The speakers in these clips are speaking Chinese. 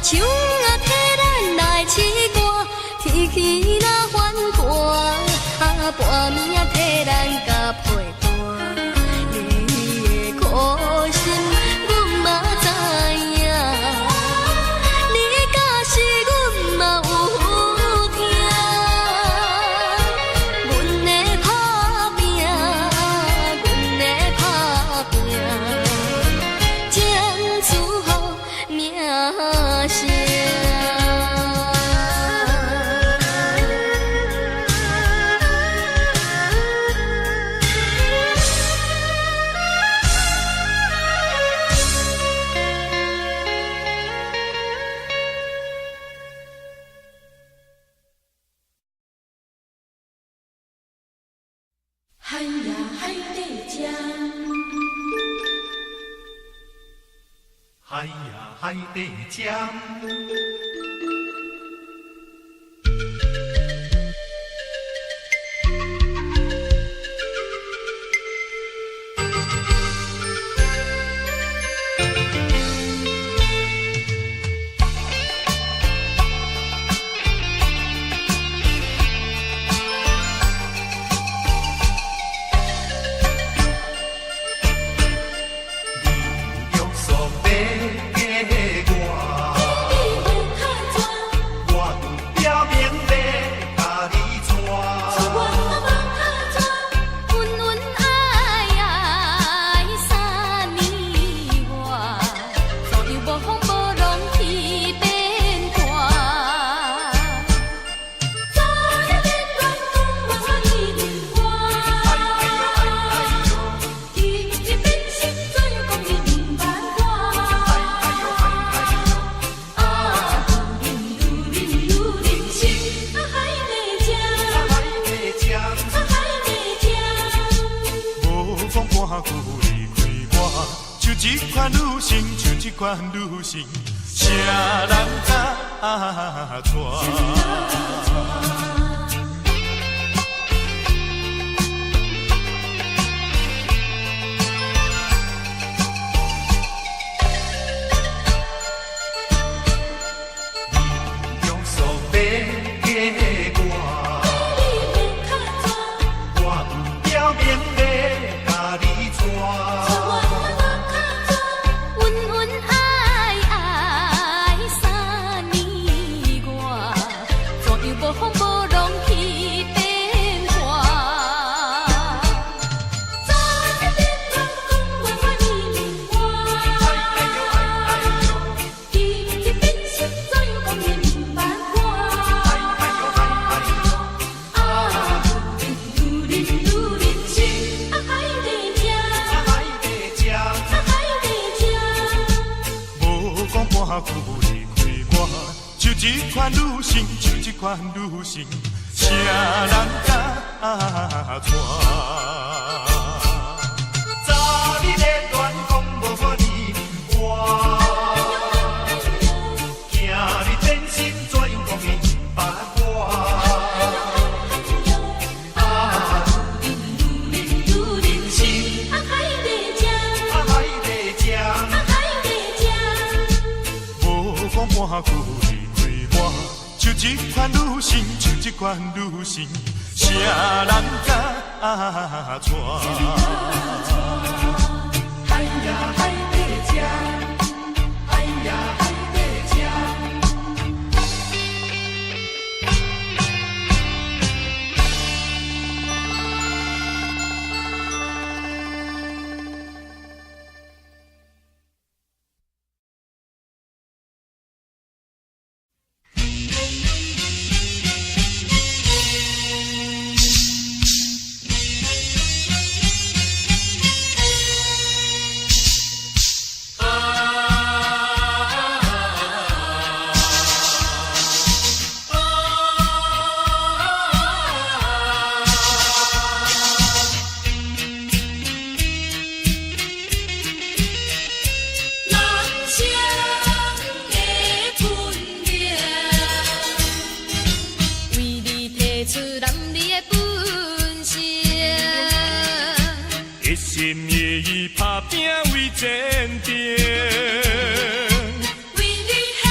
手啊替咱来试歌，天气若反大，半暝啊替咱甲配单。你的苦心，阮嘛知影，你假使阮嘛有听，阮的打拼，阮的打拼，争取好名声。海呀海底针，海呀海底针，女性，啥人甲带？一款女性，就一款女性，啥人甲带？早日的恋讲无法离我，今日真心怎样讲明白我？啊，女人心，啊海底针，啊海底针，啊海底针，无讲半句。就一款女性，就一款女性，啥人甲带？海呀海底针，海呀海底针。心夜已打拼为前程，为你献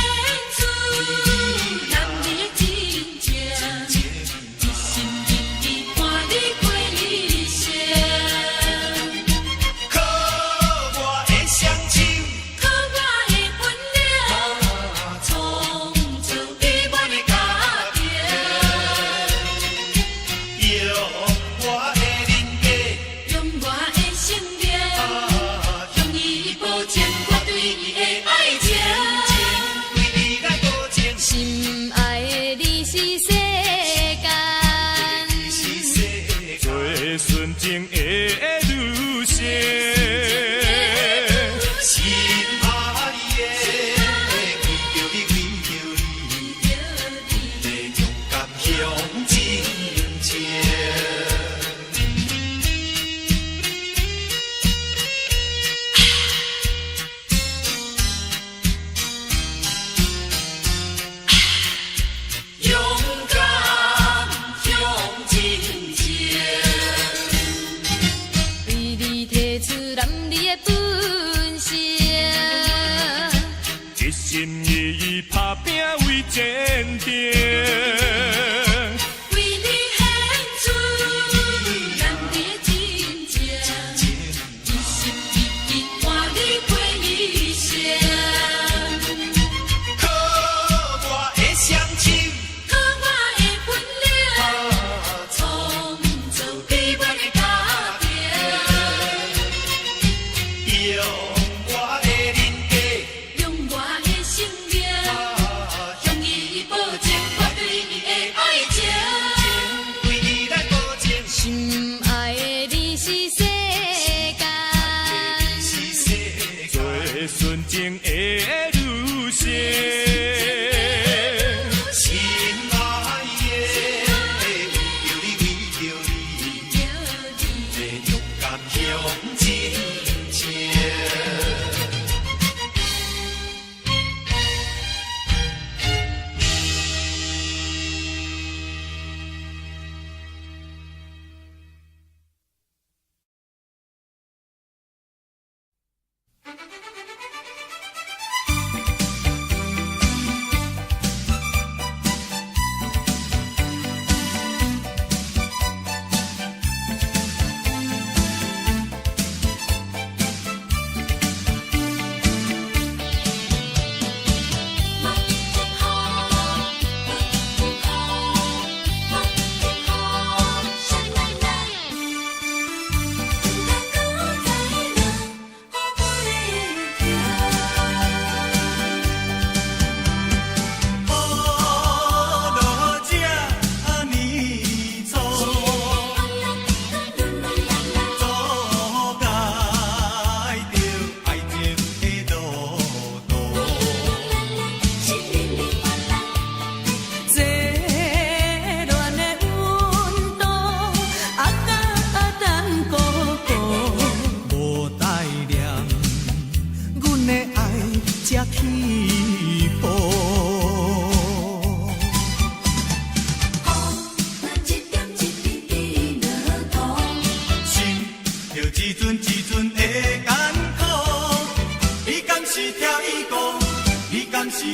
你的爱情，为你来保证，心爱的你是世间你是世最纯情的女性。心爱的，为着你，会勇敢向前行。勇敢向前行，为你提出男儿的本性，一心一意打拼为坚定。为你献出男儿的真情，一心一意换你过一生。靠我的双手，靠我的本领，创造美满的家庭。用我的人格，用我的生命，向你保证我对你的爱情。为你来保证，心爱的你是世间是世最纯情的女性。心爱的，为着你，会勇敢向前行。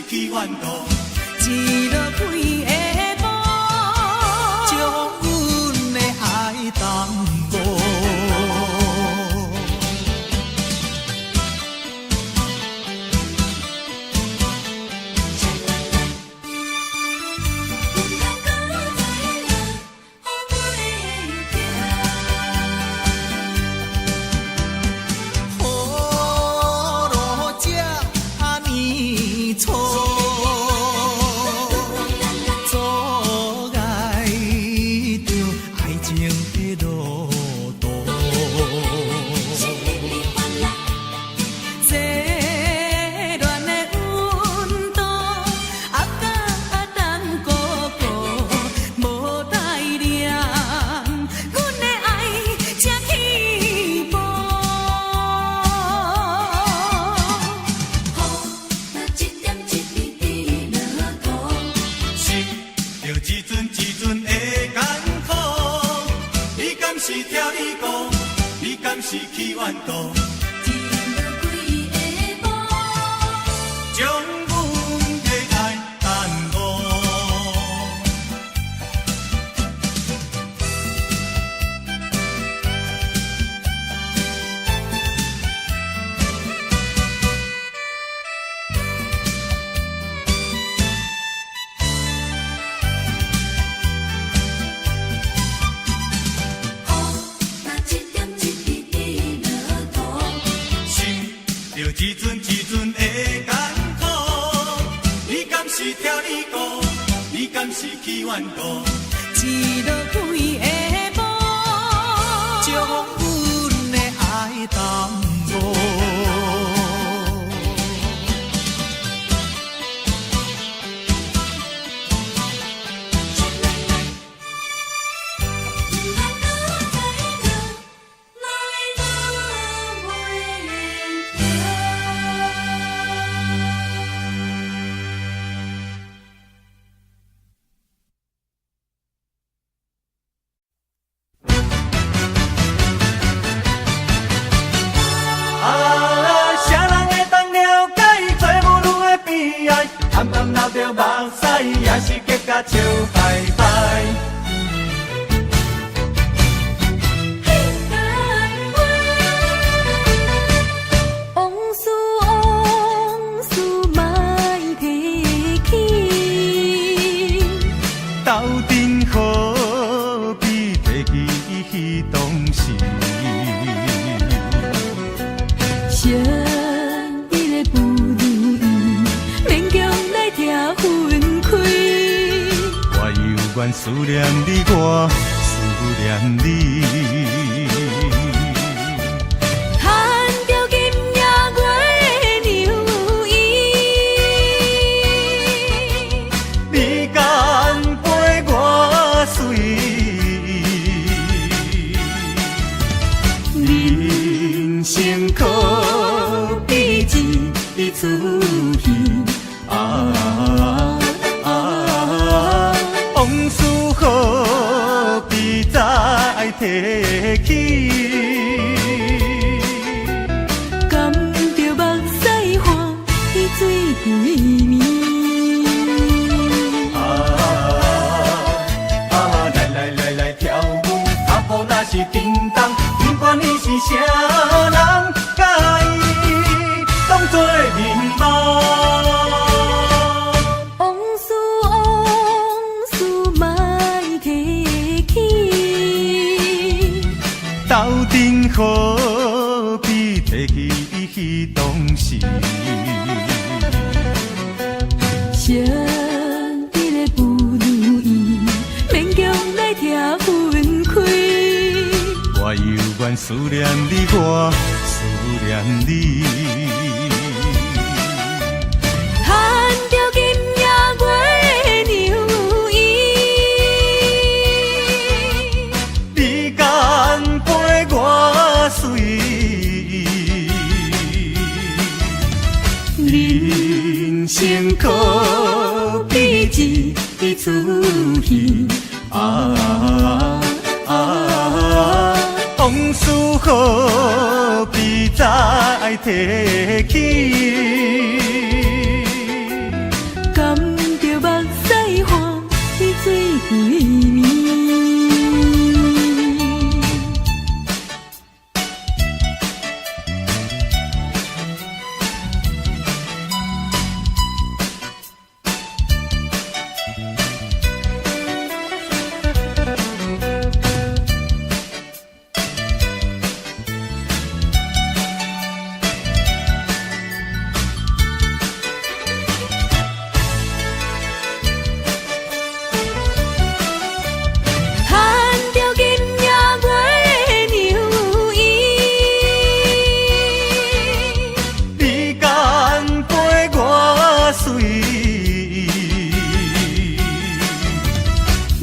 去烦恼，一落几下晡，将阮的爱淡薄。是去怨妒，一落几下晡，将阮的爱淡薄。雨若一点一滴滴落听你讲，你敢是去怨故？一落几个雨，将阮的爱淡薄。流着目屎，也是结甲笑拜拜。往事往事莫提起，斗阵何必提起当时？愿思念你，我思念你。牵着今夜月的扭衣，你敢陪我睡？人生可比一出戏往事何必再提起？甘着目屎换去水归暝。来跳舞，脚步若是叮当，不管你是啥人，甲伊当作面目。斗阵何必提起当时？相依的不如意，勉强来听分开。我犹原思念你，我思念你。牵着今夜月的扭衣，你敢陪我睡？人生可比一出戏往事何必再提起？甘着目屎换去水归暝。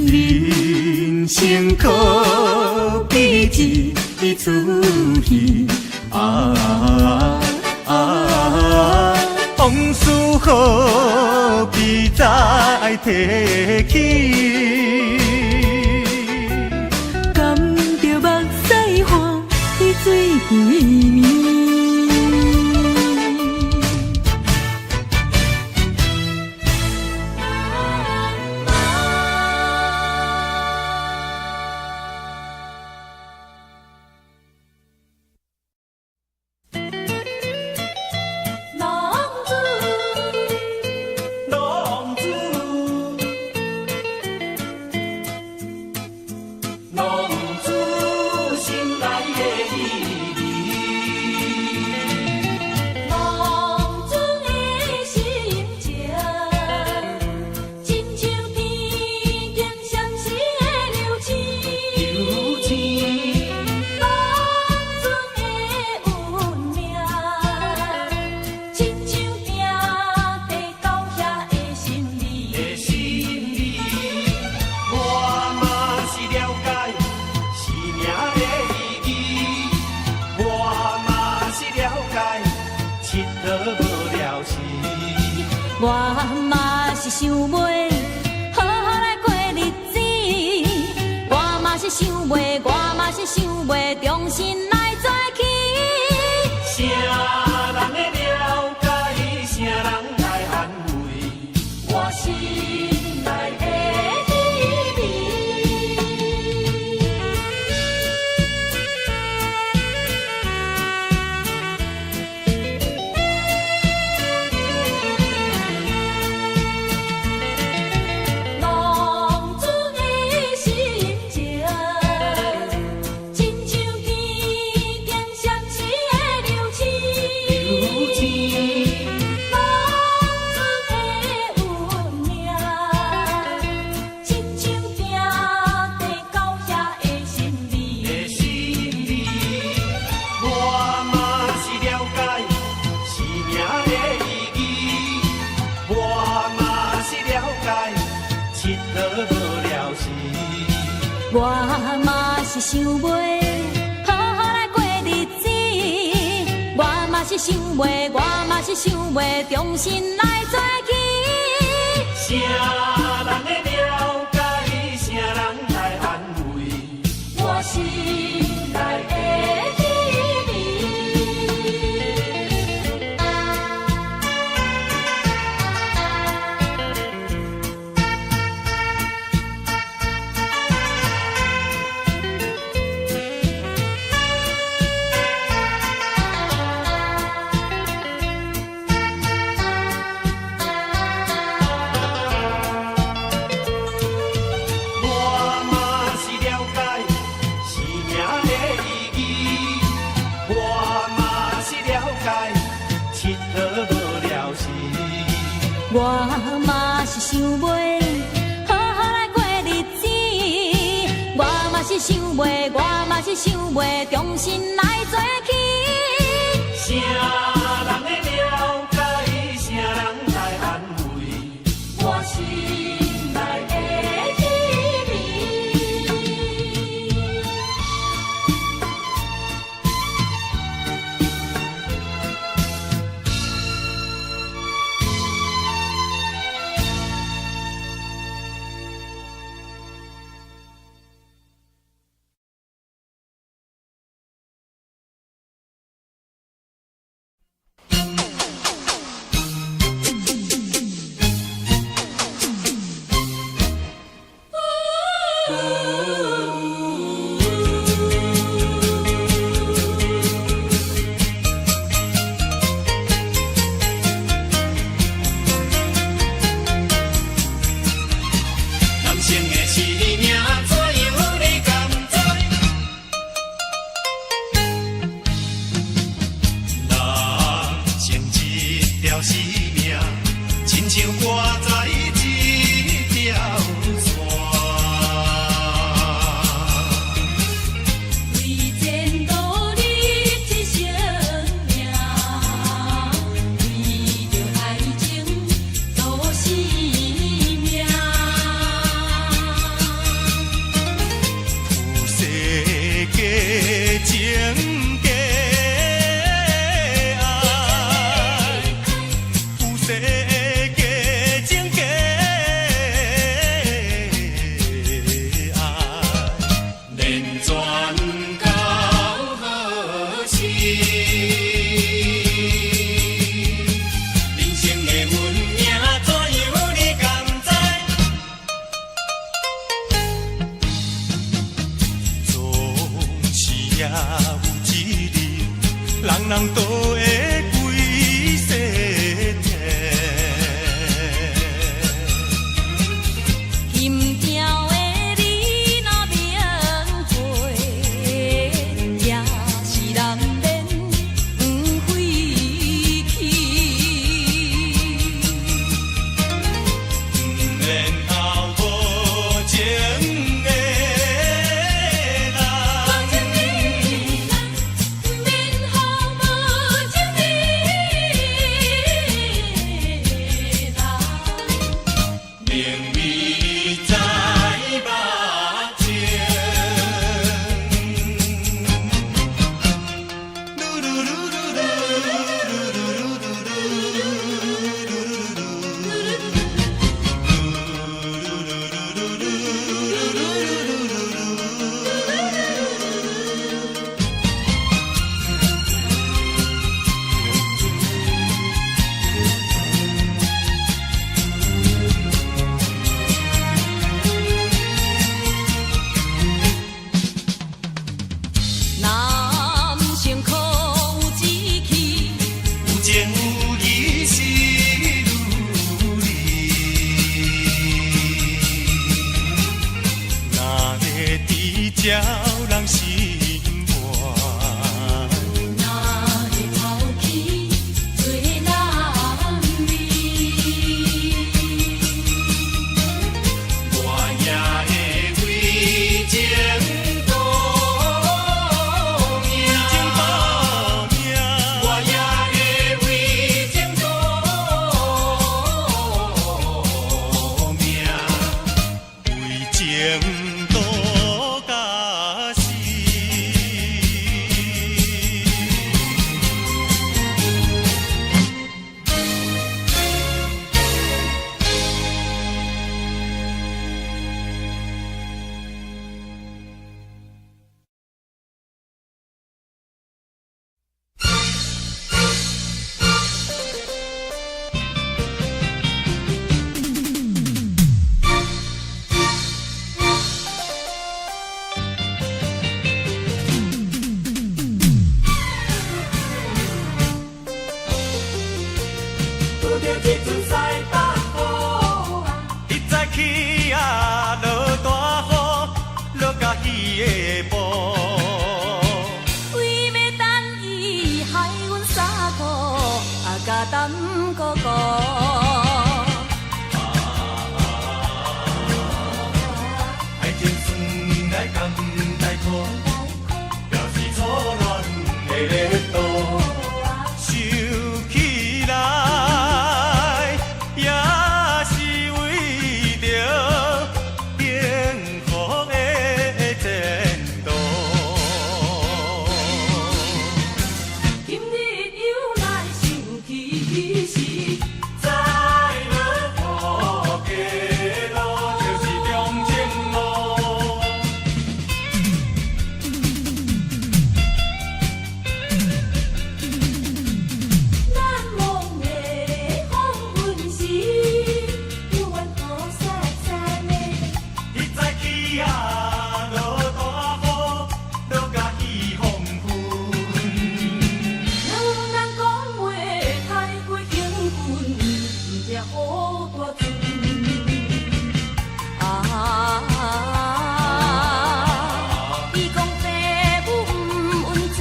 人生可比一出戏往事何必再提起？甘着目屎换去水归暝。我嘛是想要好好来过日子，我嘛是想要，我嘛是想要重新来做起。啥人会了解，啥人来安慰我心内的滋味。浪子的心情，亲像甜甜咸咸的流星。浪子的运命，亲像定地高下的心理。我嘛是了解生命的意义，我嘛是了解佚佗无聊时。我嘛是想要好好来过日子，我嘛是想要，我嘛是想要重新来做起。啥人会了解，啥人来安慰我心内的滋我嘛是了解生命的意义，我嘛是了解佚佗无聊时。我嘛是想要好好来过日子，我嘛是想要，我嘛是想要重新来做起。啥人会了解，啥人来安慰我心内的滋味。人生的生命怎样你甘知？人生一条生命，亲像挂在一条线。为前途立志生命，为着爱情度生命。有世界情假爱，有世界情假爱，连转到何时？人生的运命怎样你甘知？总是也有一日，人人都会归西天。这阵西北风，一早起啊落大雨，落甲鱼的埔。为要等伊害阮衫裤，啊甲担姑姑。爱情算来甘来苦，表示初恋的热度。想起来，也是为着幸福的前途。今日又来想起时，再落雨过路，就是中正路。难忘的黄昏时，有缘雨伞伞的。一早起啊，落大雨，落甲雨风昏。两人讲话太过兴奋，唔听雨大阵。伊讲爸母唔温存，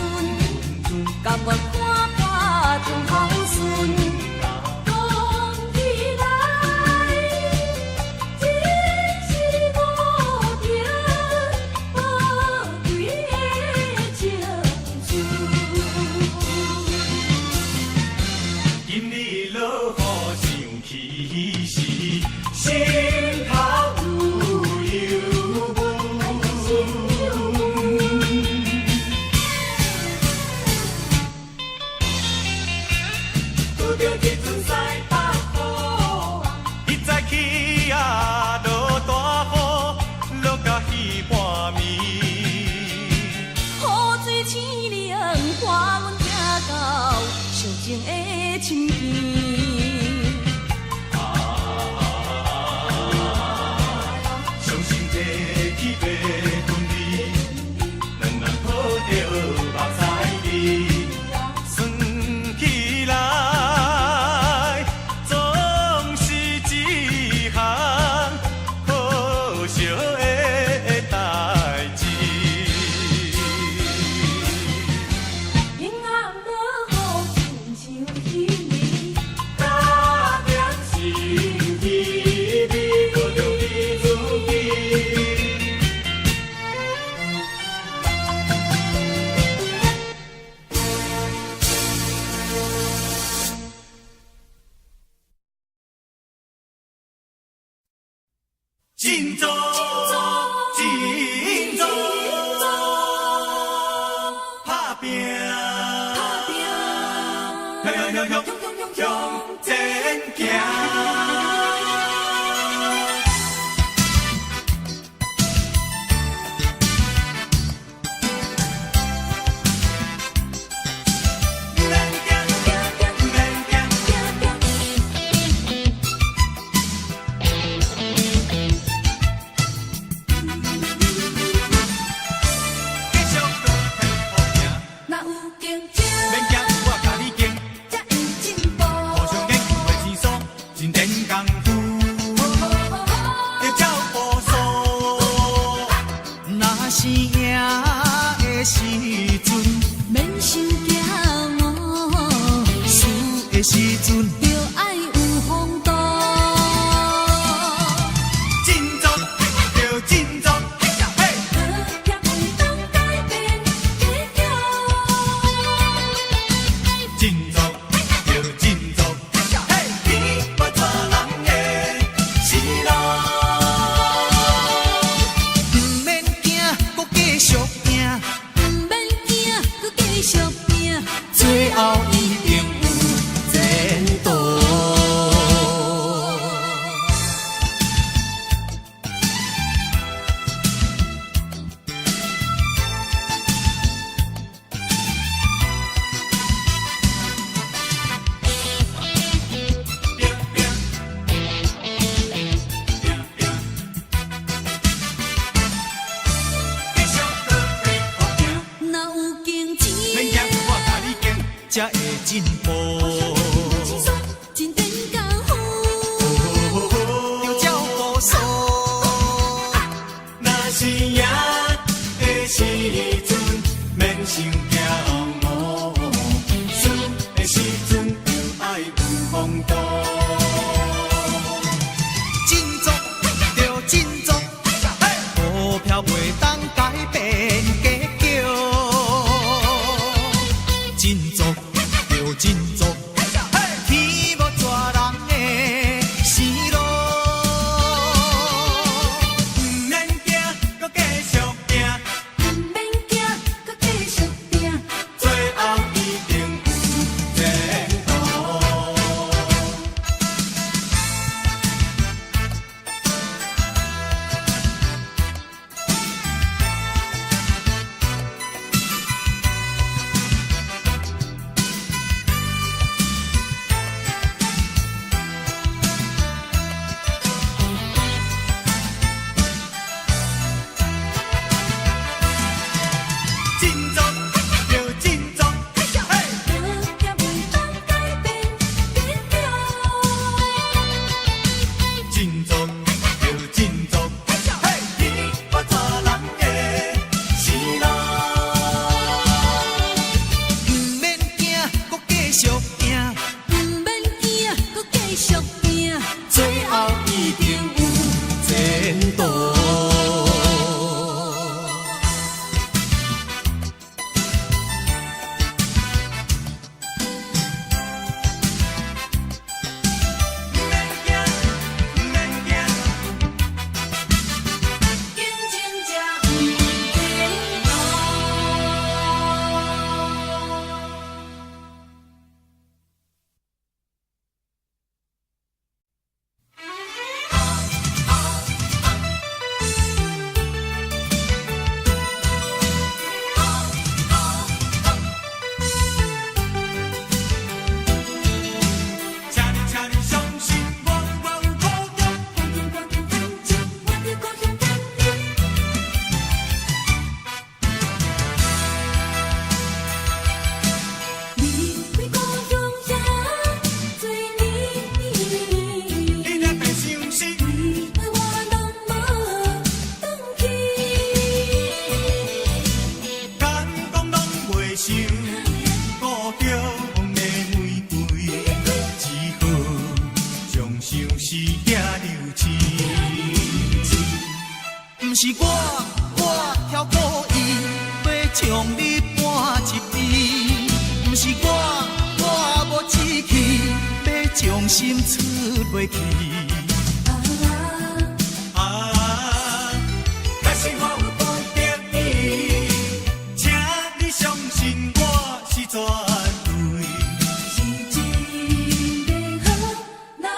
甘愿看破种孝顺。讲起来，真是无停无对的情绪。今日落雨想起时，心头有忧拄着这阵西北风，一早起啊落大雨，落甲鱼半暝。雨水清凉，看阮听到上情的深片。伤心这起袂分离，两人抱着目屎滴，算起来总是一项可惜的代志。平安落雨，亲像彼年，加点心意味，搁着你自己。尽做，尽做，打拼，向前行。若有竞争，免惊，我甲你竞，才会进步。互相研究的技术，真练功夫，要照步数。若是赢的时阵，免伤惊我，输的时阵，就爱有风度。振作，要振作，嘿！学业有当改变结局。振作，要振作，嘿！天不做人的是路。不免惊，搁继续拼，不免惊，搁继续拼，最后一定有前途。若有竞争，免惊，我甲你竞，才会进步。真练功振作，着振作，股票袂当改变结局。振作，着振作，天无绝人的生路。唔免惊，搁继续拼，唔免惊，搁继续拼，最后一定有前途。振作，着振作，目标袂当改变结局。振作，着振作，天无绝人的生路。唔免惊，搁继续拼，唔免惊，搁继续拼，最后一定有前途。竞争才有前途。请你相信我，我有可能。我着奋进，我着高雄等你。离开故乡这多年，你若白相信，为何我拢无转去？敢讲拢袂想，故乡的玫瑰，只好将相思寄留情。不是我挑故意要将你搬一边，不是我无志气要将心出袂去。但是我有保证你，请你相信我是绝对。是一个好人儿。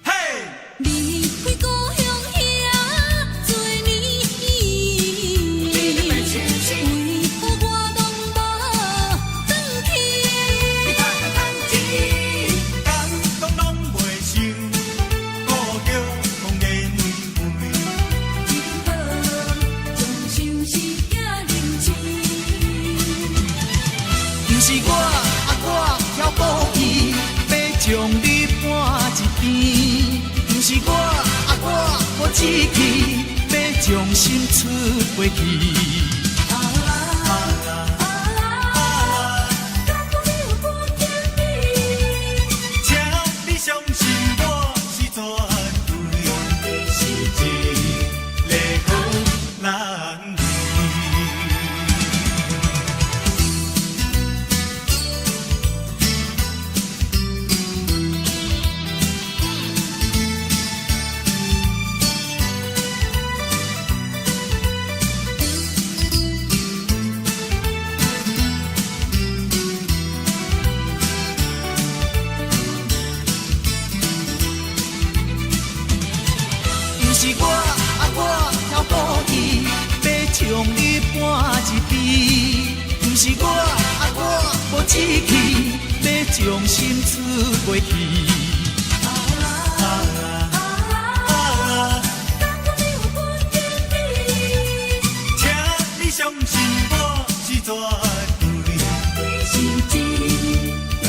嘿，离开故乡遐多年，为何我拢无转去？敢讲拢袂想，故乡的玫瑰。只好将相思寄留情。不是我挑故意要将你搬一边，不是我无志气要将心出袂去。请你相信我是绝对，是一个好人儿。不是我挑故意要将你搬一边，不是我无志气要将心出袂去。请你相信我是绝对，是一个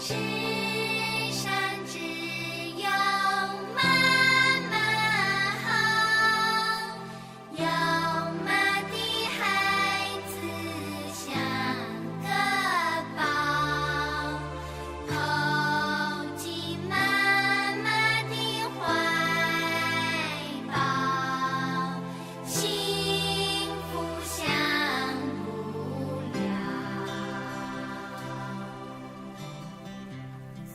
世上只有妈妈好，有妈的孩子像个宝，投进妈妈的怀抱，幸福享不了。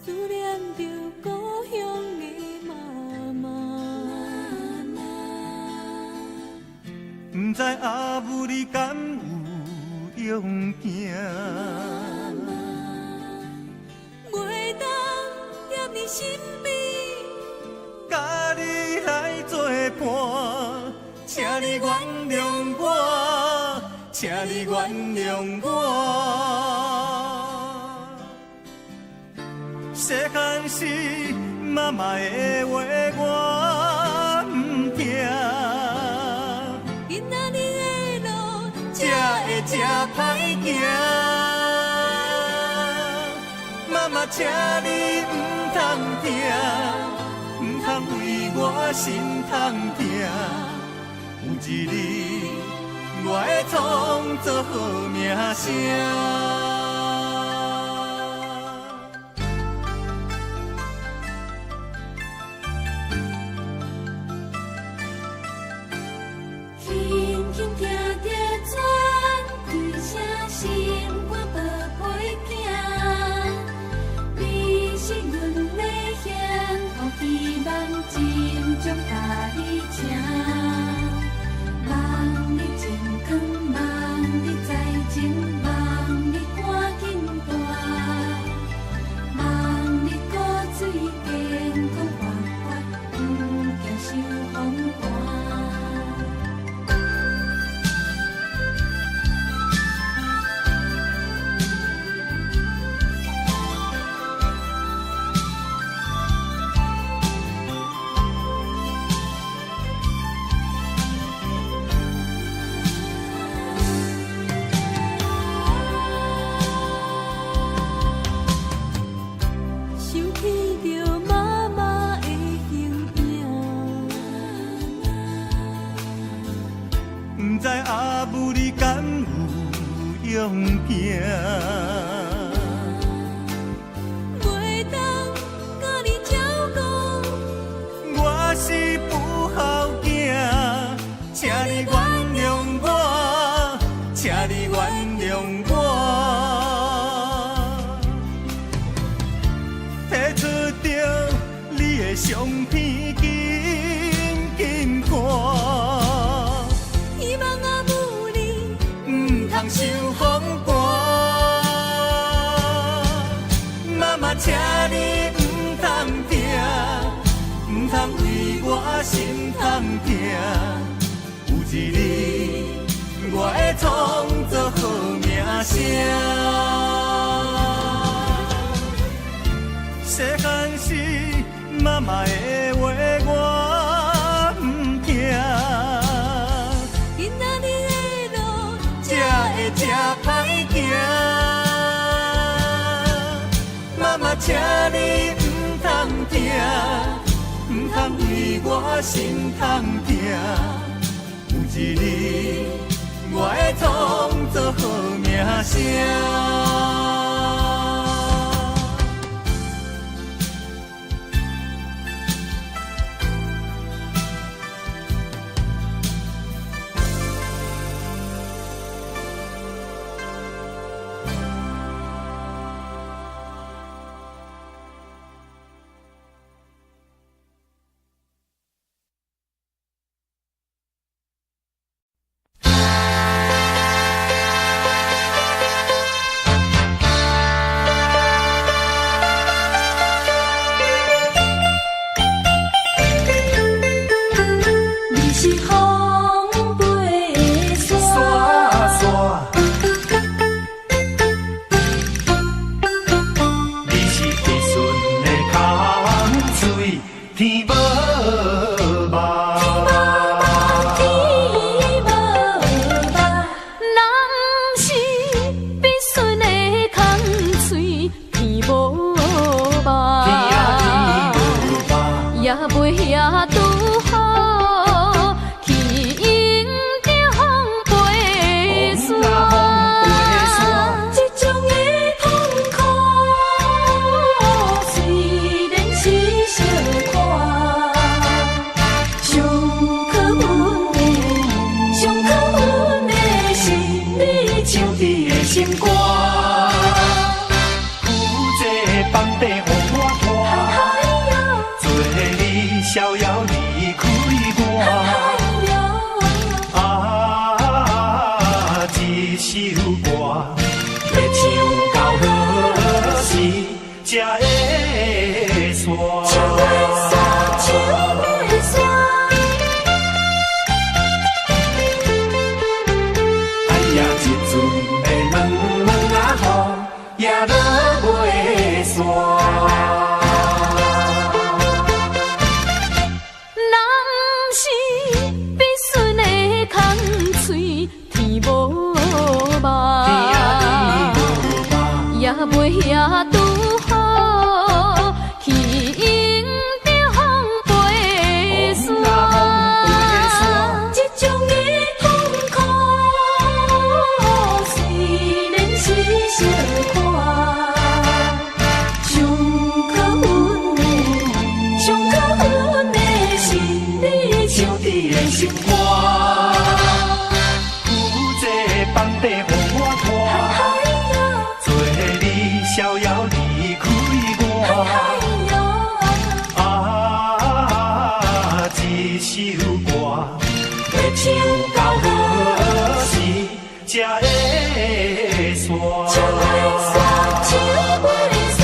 思念着故乡的妈妈，不知阿母你敢有勇行？袂当踮你身边，甲你来作伴，请你原谅我，请你原谅我。细汉时妈妈的话我不听，今仔日的路才会这歹行。妈妈，请你唔通听，唔通为我心痛痛。有一日，我会创造好名声。轻轻定定传一声心肝宝贝囝，你是阮的幸福希望，真将甲你请。望你健康，望你在前，望你赶紧大，望你骨髓健康活活，不惊受风寒。想起着妈妈的形影，不知阿母你敢有勇行？袂当甲你照顾，我是不孝囝，请你原谅我，请你原谅我。摕出着你的相片，紧紧看，希望阿母你唔通受风寒。妈妈，请你唔通听，唔通为我心痛痛。有一日，我会创造好名声。细汉时，妈妈的话我不听，今仔日的路才会这歹行。妈妈，请你唔通听，唔通为我心痛痛。有一日，我会创造好名声。拄好，去迎着风飞沙。这种的痛苦，虽然是小看，上可阮的心里唱你的心歌。有这房地予我拖，做你逍遥离开我。啊，这首歌要唱到何时才会煞？唱袂煞，唱袂煞。哎呀，一阵的软软啊雨，也落袂煞。人是必须的空嘴，天无望，也袂遐拄好，去迎着风飞沙。这种的痛苦，虽然是小看，上可阮的心里唱你的心歌。有这房地予我拖，做你逍遥离开我。啊，这首歌要唱到何时才会煞？唱袂煞，唱袂煞。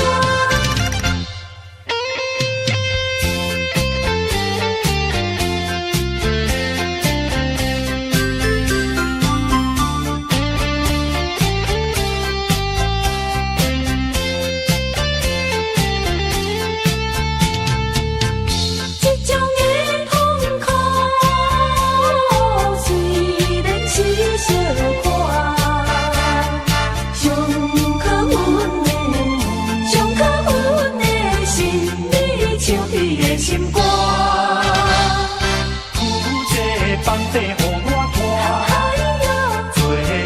这种的痛苦，虽然是小看，上可阮的心里唱你的心歌。有这房地予我拖，做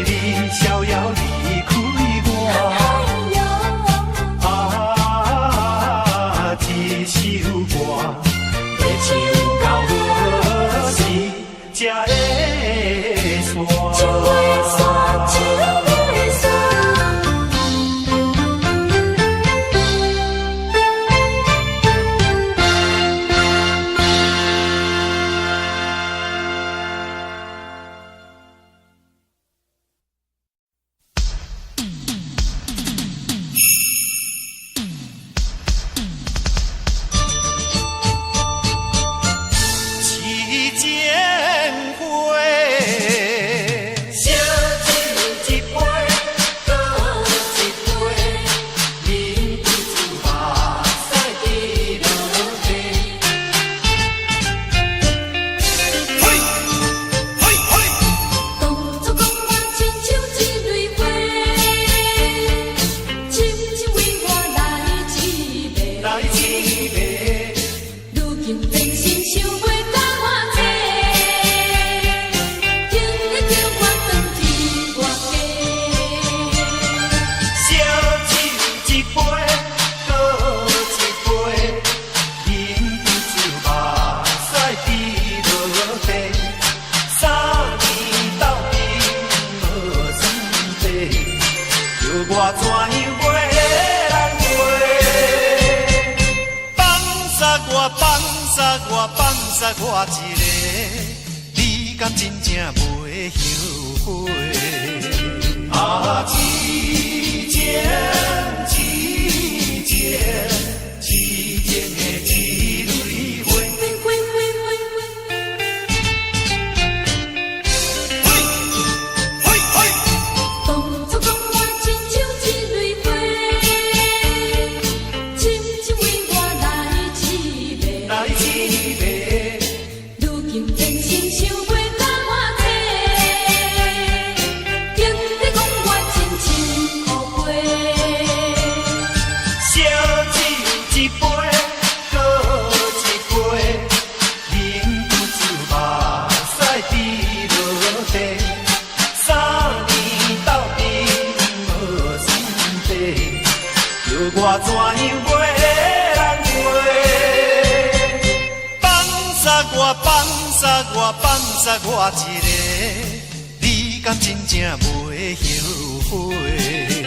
你逍遥离开我。啊，这首歌要唱到何时才会煞？唱袂煞，唱袂煞。期间会烧酒一杯，倒一杯，饮不住目屎滴落地。嘿，嘿，嘿。当作讲我亲像一蕊花，深深为我来一杯。来一杯，如今变心想袂甲我坐，今日叫我转去外烧酒一杯，倒一杯，饮不住目屎滴落地。3年斗阵无算地，叫我怎样过人过？放杀我，放杀我，放杀我一个，你敢真正袂后悔？啊，之前，之前，之前的一蕊花，嘿，嘿，嘿。当作讲我亲像一蕊花，深深为我来一杯。来一杯，如今变心想袂甲我坐，今日讲我真情可悲。我一个，你敢真正袂后悔？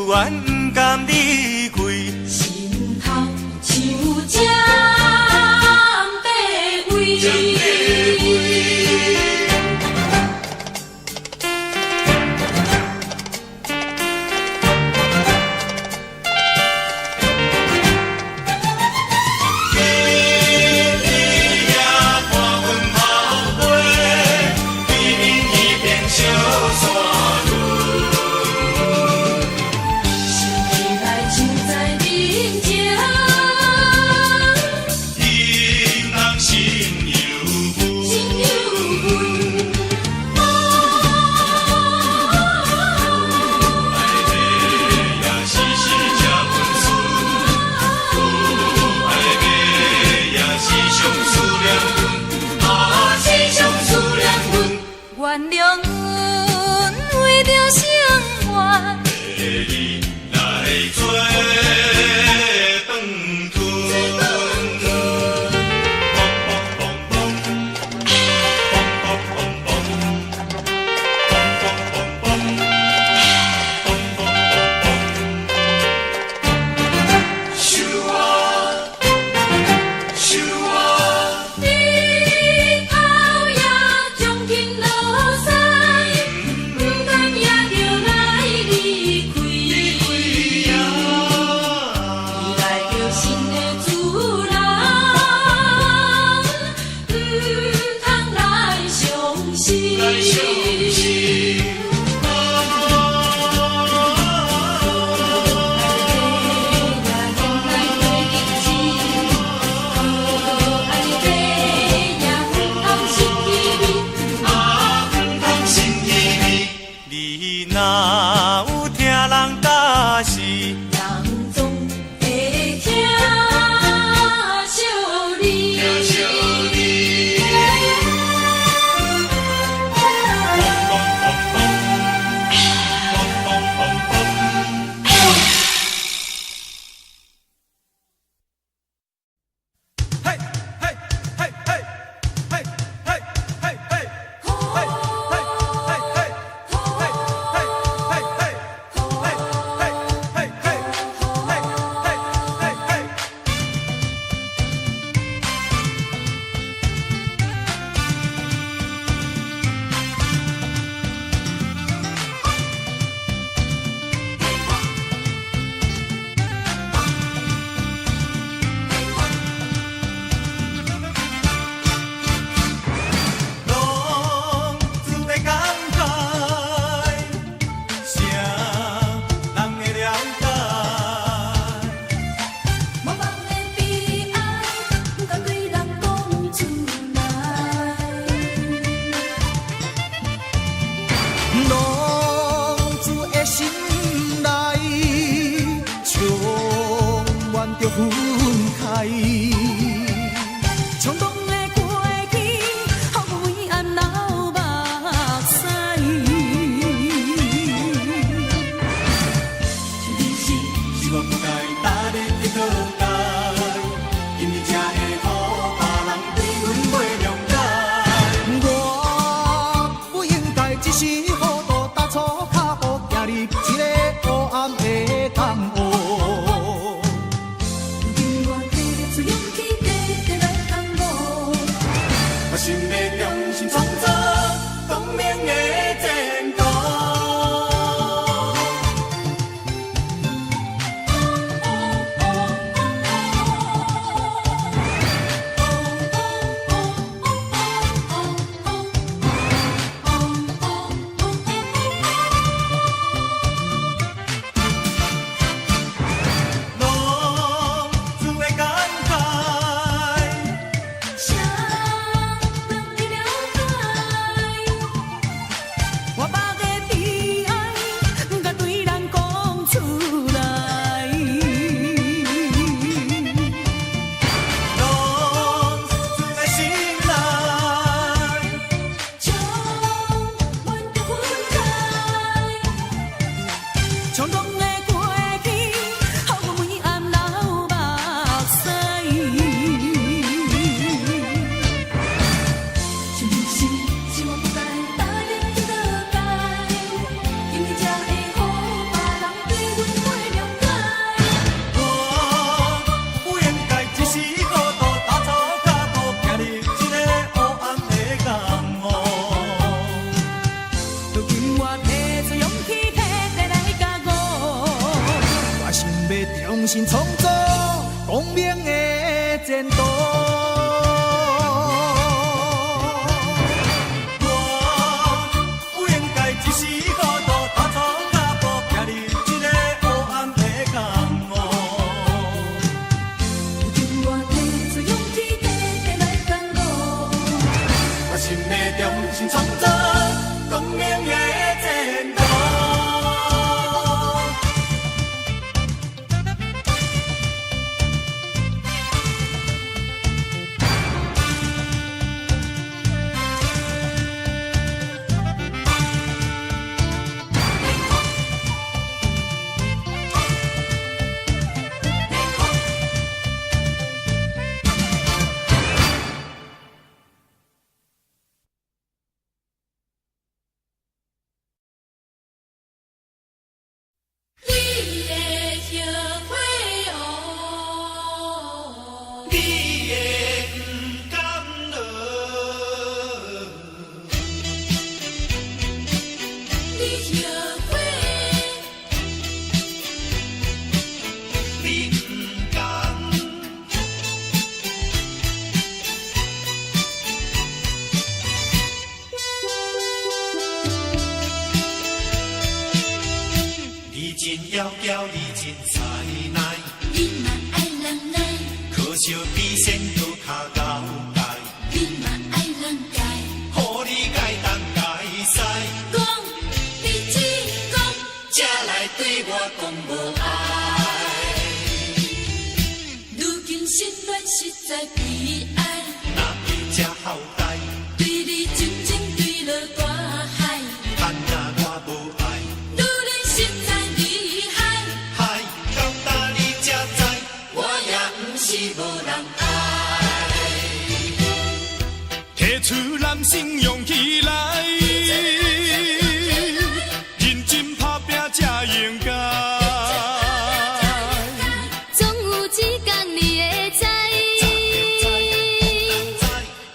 愿不甘离开。心头像针地位。原谅阮为着生活，跟你来做饭要重新创造光明的前途。我有应该一时糊涂，踏错脚步，行入这个黑暗的江湖。有天我提出勇气，跟来赶路。我心要重新创造光明的前途。要叫你真才耐，你嘛爱人来，可惜比先都较高界，你嘛爱人改，予你改东改西，讲你只讲，才来对我讲无爱。如今心软实在悲哀，若比这好歹，对你真情对落大海，但若我无爱，女人实在厉害，害到今你才知，我也不是无人爱。提出男性勇气来，认真打拼才应该。总有一天你会知，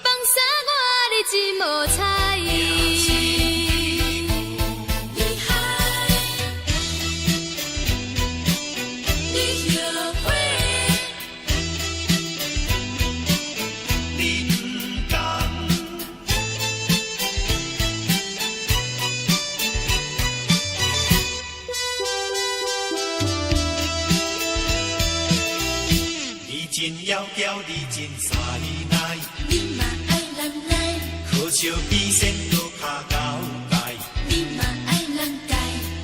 放下我你真无彩。厉害，你后悔，你不甘，你真要叫你真才耐，你嘛爱人来，可惜比先都较高界，你嘛爱人改，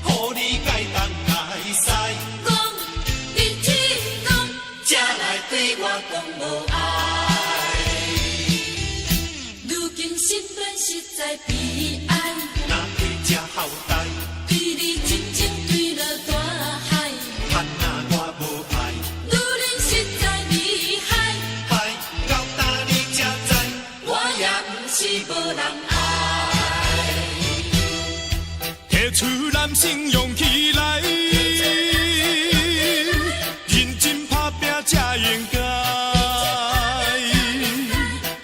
予你改东改西，讲你只讲，才来对我讲无爱。如今心软实在悲哀，若比这好歹，对你真情对落大海，但若我无爱，女人实在厉害，害到今你才知，我也不是无人爱。提出男性勇气来，认真打拼才应该。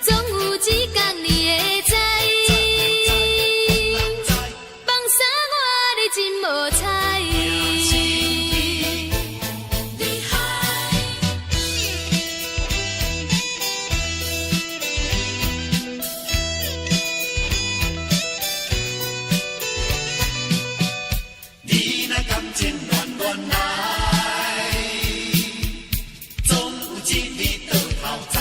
总有一天你会知，放下我你真无彩。厉害，你若感情暖暖来，总有一日到头栽。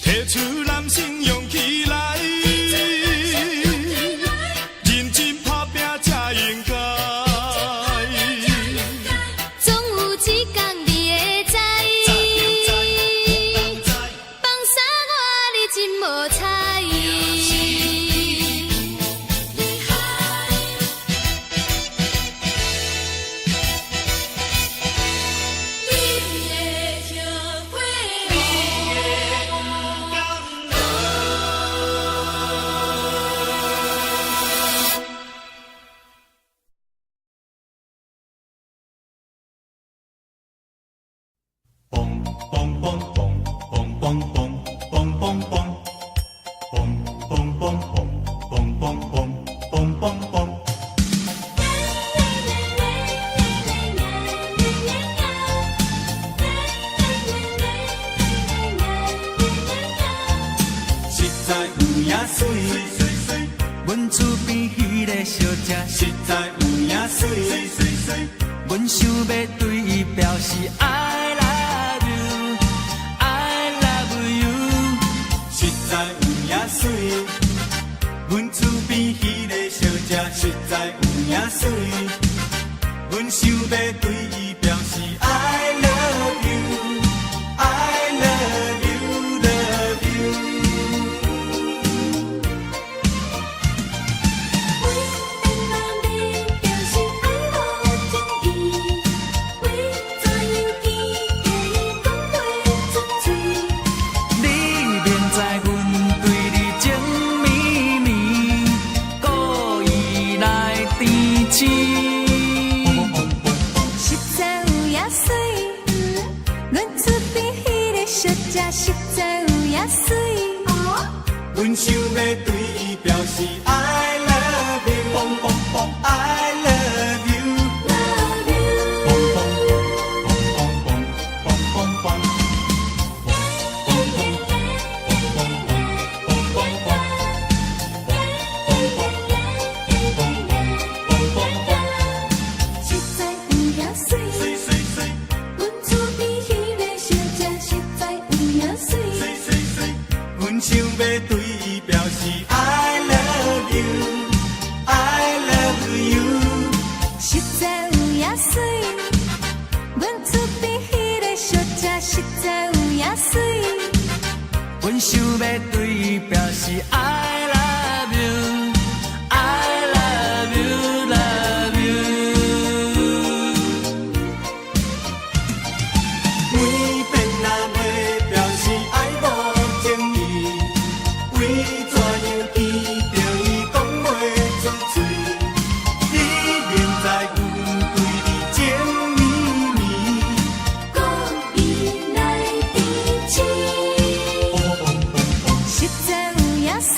提出男性勇气来，认真打拼才应该。总有一天你会知，放下我你真无彩。厉害，你会后悔，嘣嘣嘣嘣嘣嘣嘣嘣嘣。水，阮厝边迄个小姐实在有影水，阮想要对伊表示 I love you, I love you， 实在有影水，阮厝边迄个小姐实在有影水，阮想要对伊表示 I love you, I love you, love you。实在有影水，阮想要对伊表示 I love you， I love you， 实在有影水，阮厝边迄个小姐实在有影水。阮想要对伊表示 I love you, I love you， 实在有影水，阮厝边迄个小姐实在有影水。阮想要对伊表示 I love you, I love you, love you。每遍若袂表示爱无情意，为怎样见着伊讲袂出嘴？你明知阮对你情绵绵，故意来提醒。实在有影水，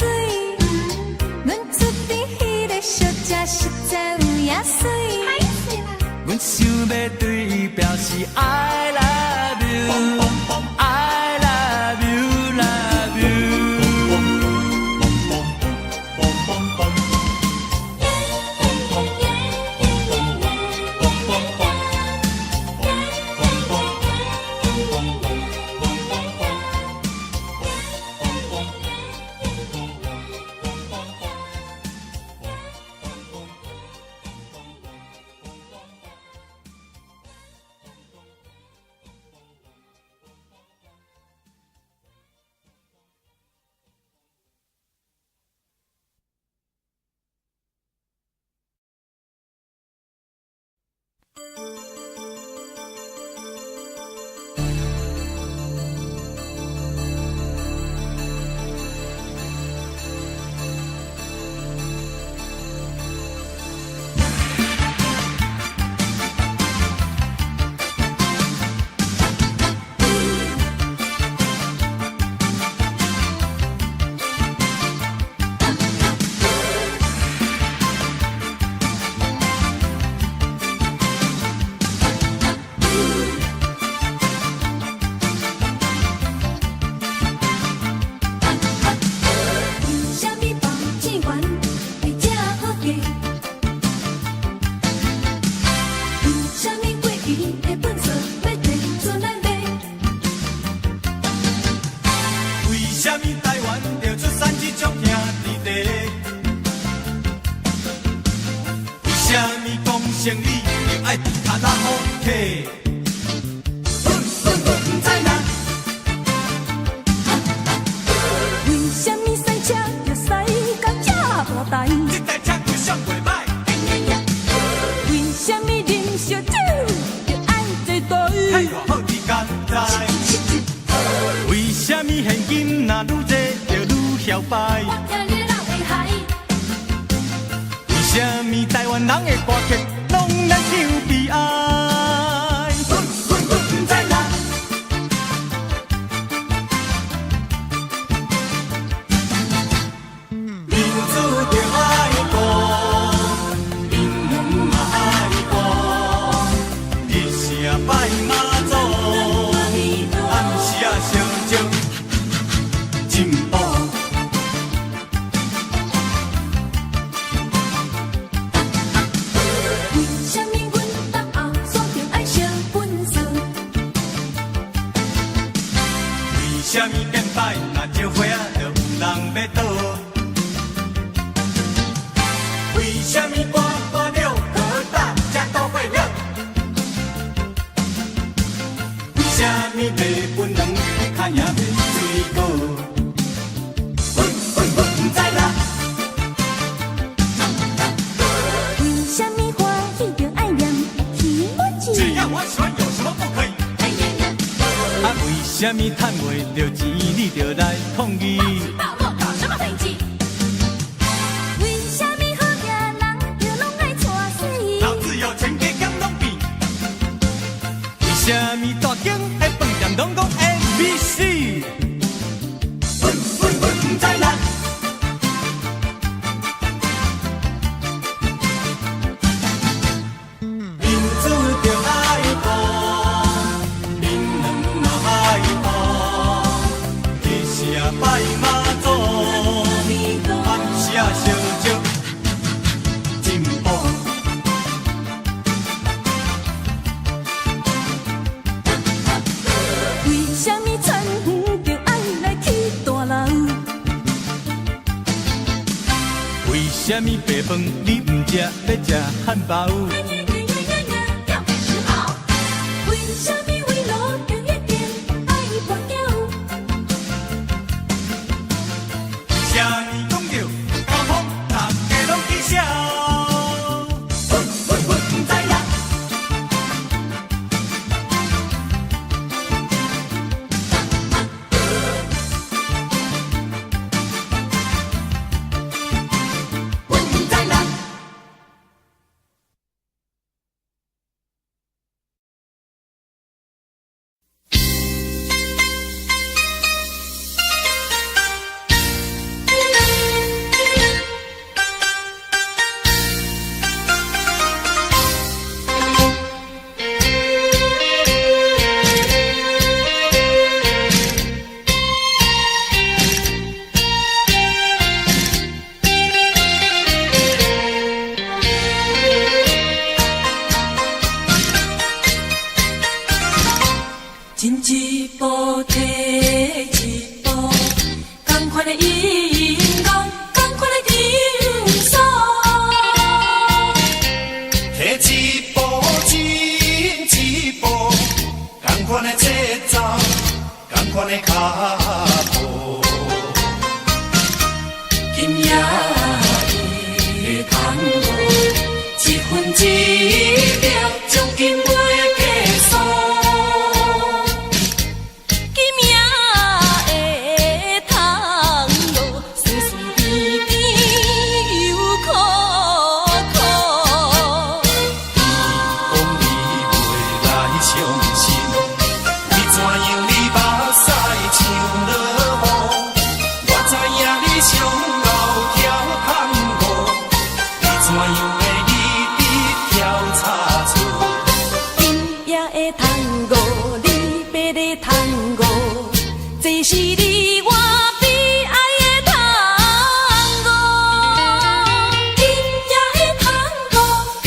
阮厝边迄个小姐实在有影水。阮想要对伊表示 I love you, I love you, love you。生理就爱伫脚踏好客，不知啦。为什么赛车要赛到这大台？这台车就上袂歹。为什么啉烧酒要爱坐台？太偌好伫甘在。为什么现金若愈多就愈嚣摆？我听你老会害。为什么台湾人的歌曲拢难唱悲哀？不知啦。民主就爱讲，人民嘛爱讲，日声拜妈祖，暗时啊上将进步。啥物卖分两个脚也免水果？不知啦。为什么欢喜着爱念起我字？只要我喜欢，有什么不可以？哎呀呀！啊，为什么赚袂着钱，你就来抗议？大陆搞什么代志？为什么好命人就拢爱娶死？老子有钱给江东比，为什么大景的饭店拢讲 ABC？不知啦。民主就爱护，民人嘛爱护，日下拜妈祖，暗下烧酒进步。为什么田园就爱来起大楼？为什么白饭你不吃，要吃汉堡？为什么为路更一定爱跋筊？啥物讲着高风，大家拢起笑。不知啦。不知啦。进一步退一步，同款的音乐，同款的场所。摕一步进一步，同款的节奏，同款的脚步。今夜的通无，一分一秒，将今袂结束。今夜的通无，酸酸甜甜又苦苦。讲你袂来相信，你怎样你目屎像落雨？我知影你上后跳探戈，你怎样会离你跳叉出？今夜的通五，离别的通五，这是你我悲哀的通五。今夜的通五，悲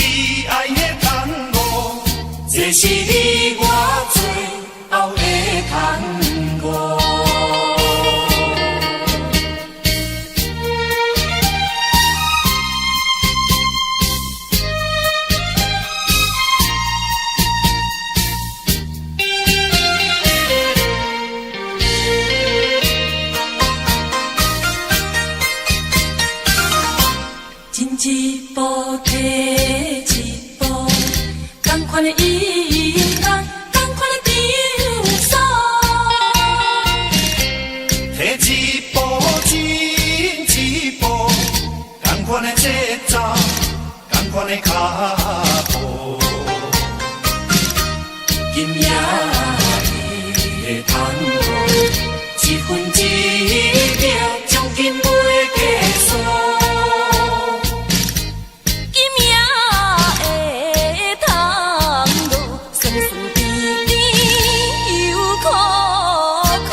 哀的tango，这是你我最后的通五。进一步退一步，同款的音乐，同款的场所。摕一步进一步，同款的节奏，同款的脚步。今夜的通无，一分一秒，将今袂结束。今夜的通无，酸酸甜甜又苦苦。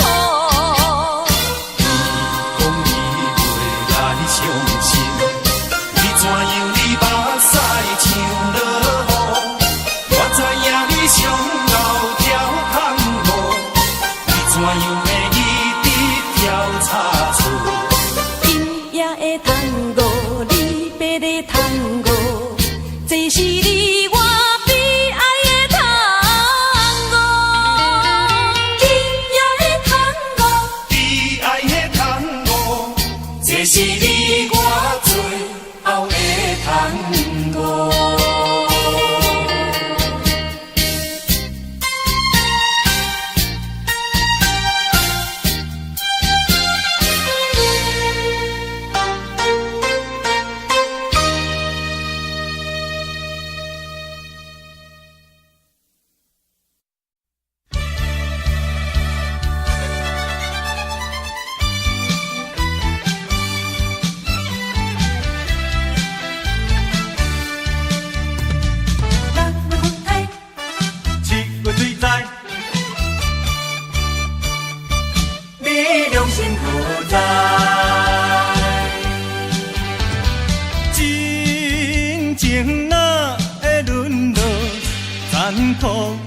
讲你袂来相信，你怎样你目屎像落雨？我知影你上后跳探戈，你怎样会离你跳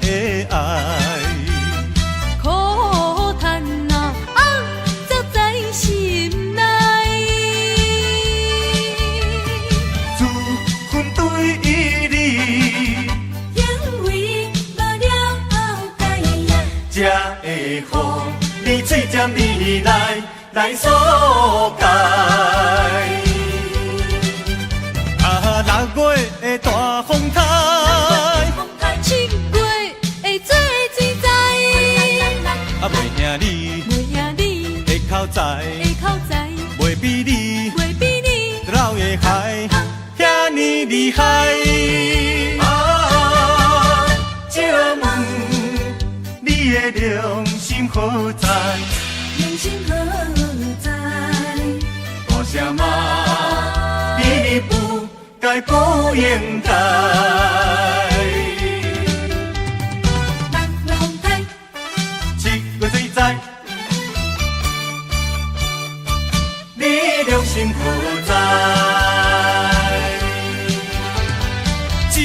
的爱。苦叹啊，则在心内。自分对你，因为无了解，才会予你嘴尖你来疏解。6月的大风台，7月会做水灾，袂兄你的口才，袂比你老的海，遐尼厉害。借问你的良心何在？大声骂你不该不应该。7月水灾，你良心何在？真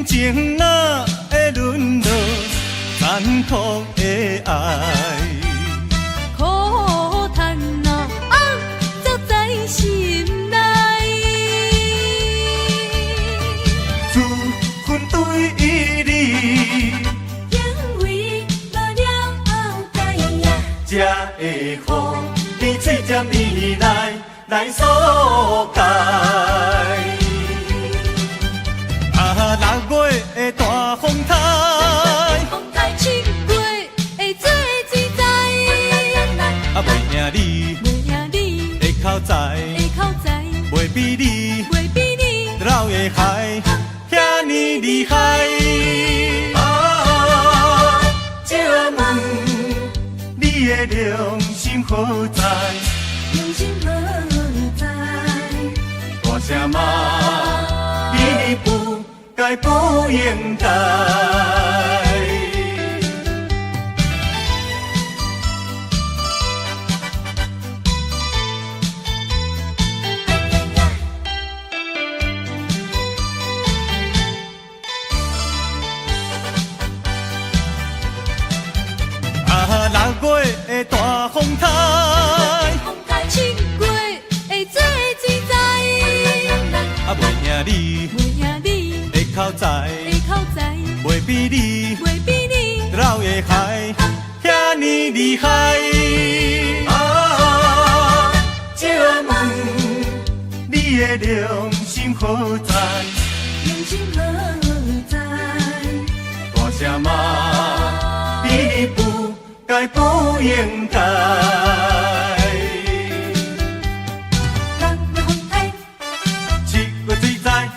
情哪会沦落残酷的爱？苦叹啊，则在心内。自分对你，因为无了解，才会予你嘴尖你来疏解。6月的大风台7月会做水灾，袂兄你的口才，袂比你老的海，遐尼厉害。借问你的良心何在？大声骂你不该不应该。6月的大风台7月会做水灾，袂兄你的口才，袂比你老的海，遐尼厉害。借问你的良心何在？大声骂你不该不应该。7月水灾，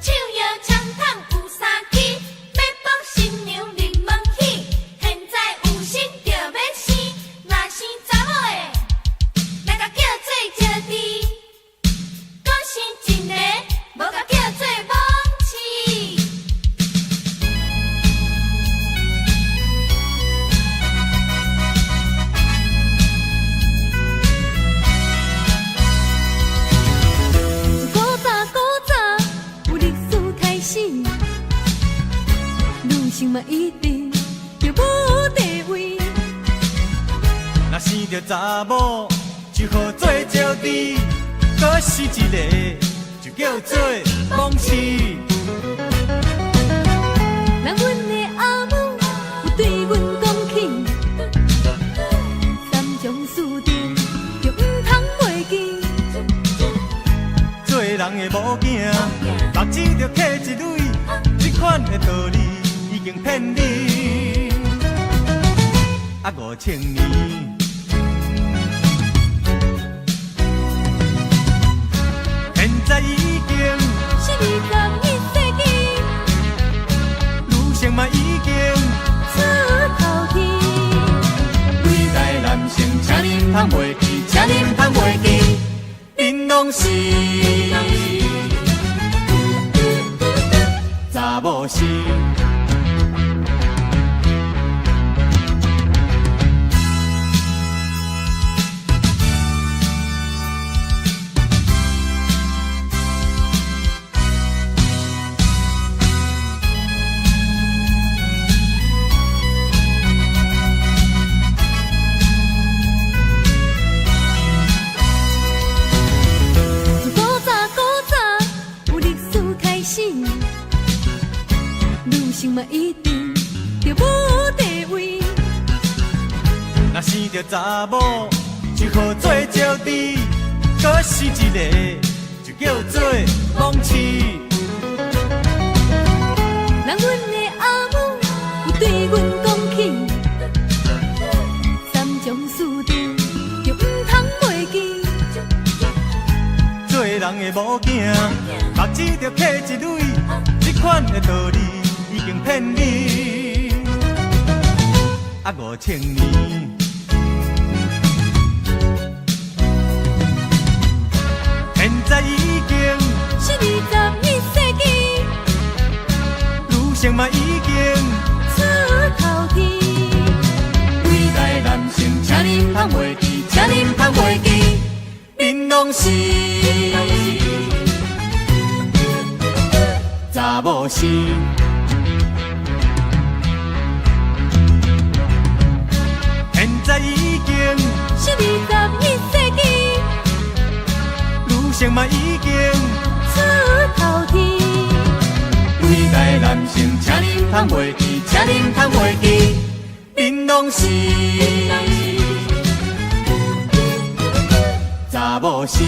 手摇枪筒有三支，要帮新娘入门喜。现在有心就要生，若生查某的，来甲叫做招娣；搁生一个，无甲叫做蒙氏。古早有历史开始，女性嘛一定要有地位。若生着查某，就好做招娣；搁是一个，就叫做蒙氏。若阮的阿母有对阮讲起，三种事情就毋通袂记。做人的某囝，目睭着刻一蕊，这款的道理已经骗你。5000年，现在已经是21世纪，女性嘛已经出头天。伟大男性，请恁通袂记，请恁通袂记，恁拢是查某是。一定就无地位。若生着查某，就好做招娣，可是一个就叫做妄妻。人阮的阿母有对阮讲起，三种四定就唔通袂记。做人的某囝，目睭着刻一蕊，这款的道理。已经骗你啊5000年，现在已经是21世纪，女性嘛已经出头天。伟大男性，请恁通袂记，请恁通袂记，恁拢是查某是。现在已经是21世纪，女性嘛已经出头天。伟大男性，请恁通袂记，请恁通袂记，恁拢是查某是。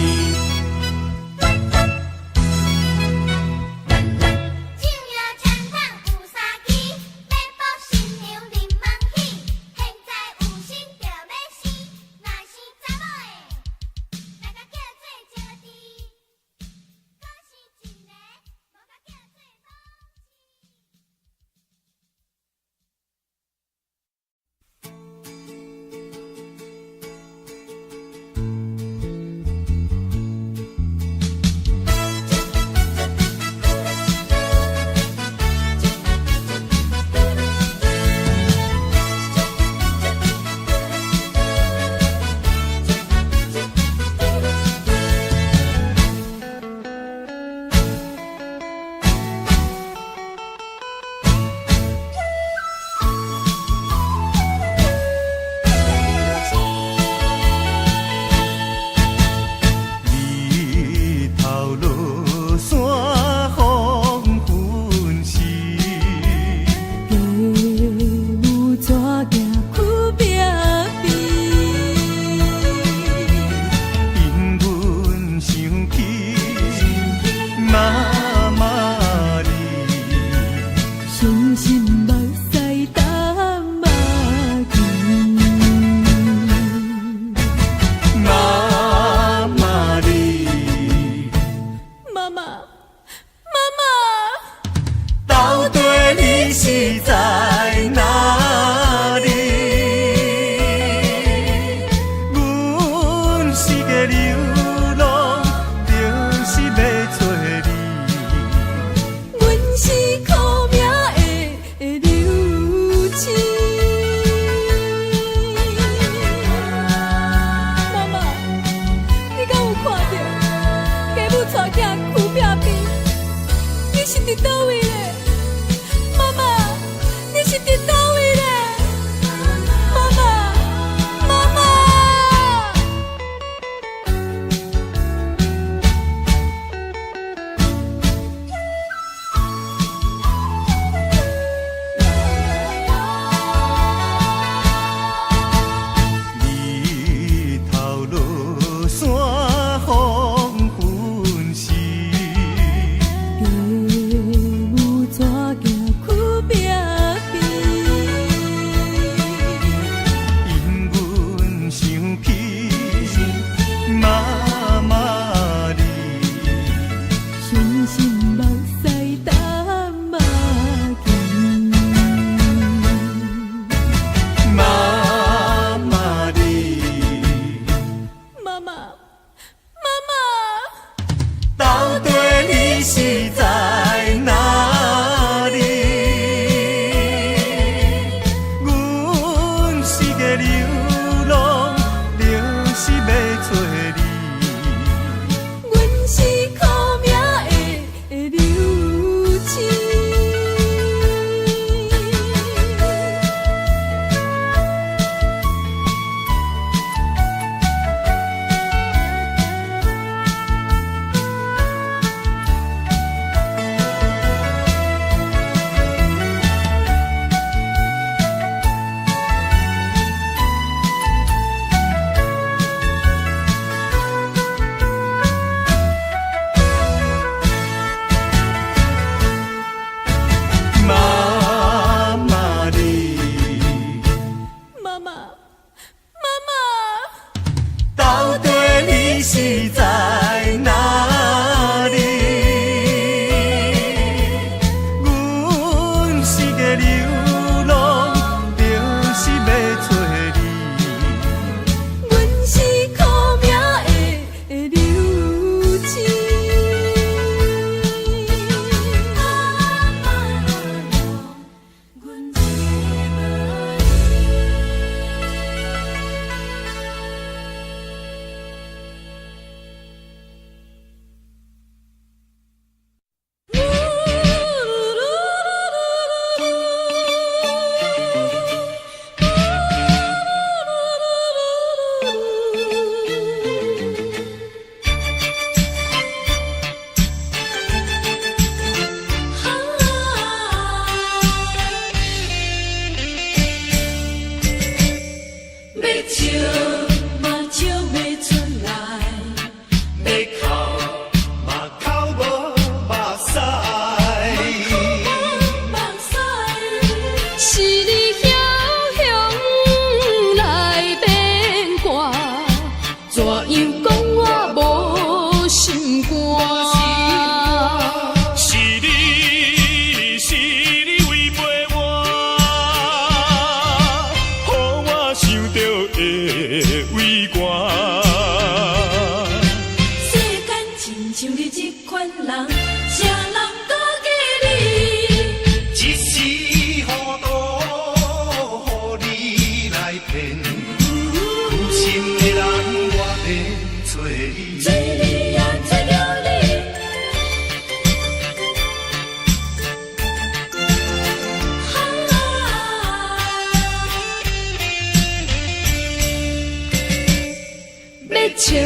笑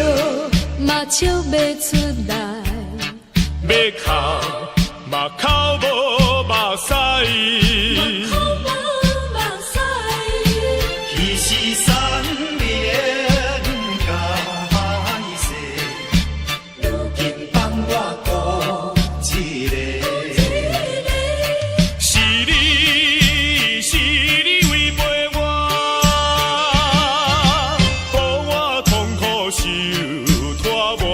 嘛笑袂出来，要哭嘛哭无目屎，彼时三年甲歹势，如今放我孤一个。是你违背我，予我痛苦受拖磨。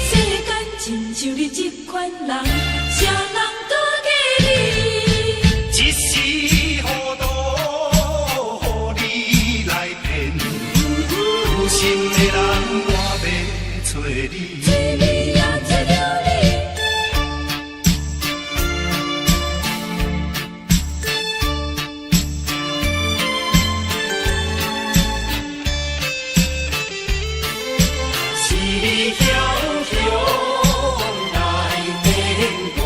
世间亲像你这款人，啥人搁记你？一时糊涂，予你来骗，有心的人我要找你。找你也找着你。是你悄悄来变卦。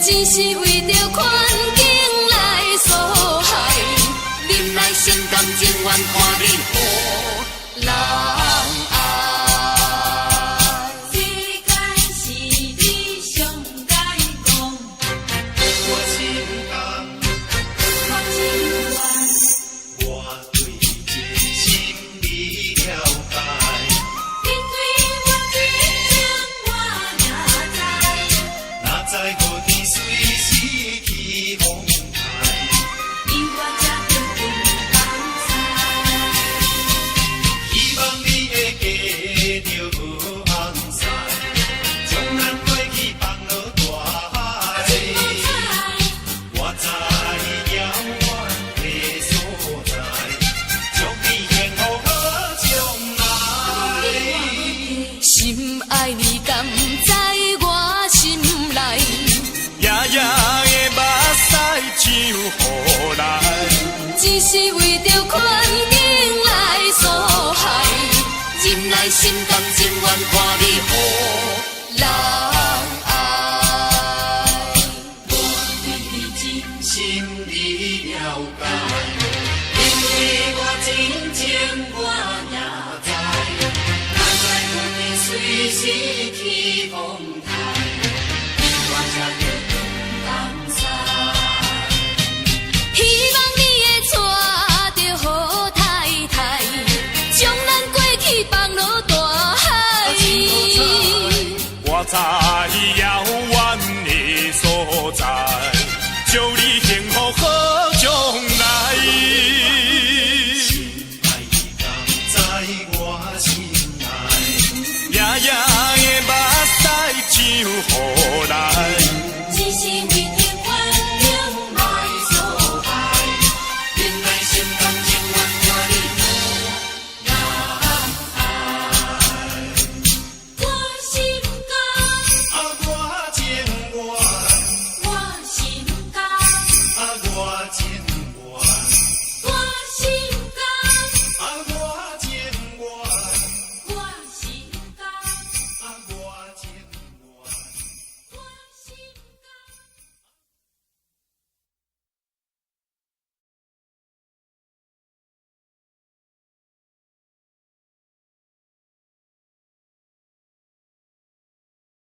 只是为着环境来所害，忍耐心甘情愿看你予人爱。世间是你上该讲，我心甘，我情愿，我对真心你了解。你对我真情我也知，哪知何天随时起风台，因我才着分放希望你会记着无红彩，将咱过去放落大海。我知遥远的所在，祝你幸福好将来。心爱你甘在我心内，夜夜的目屎像雨来，只是为着环境来所害，忍耐心甘情愿看你予人爱。对你真心你了解，因为我真情我也知，哪知何天随时起风台，因我才着分东西。希望你会娶着好太太，将咱过去放落大海。我知遥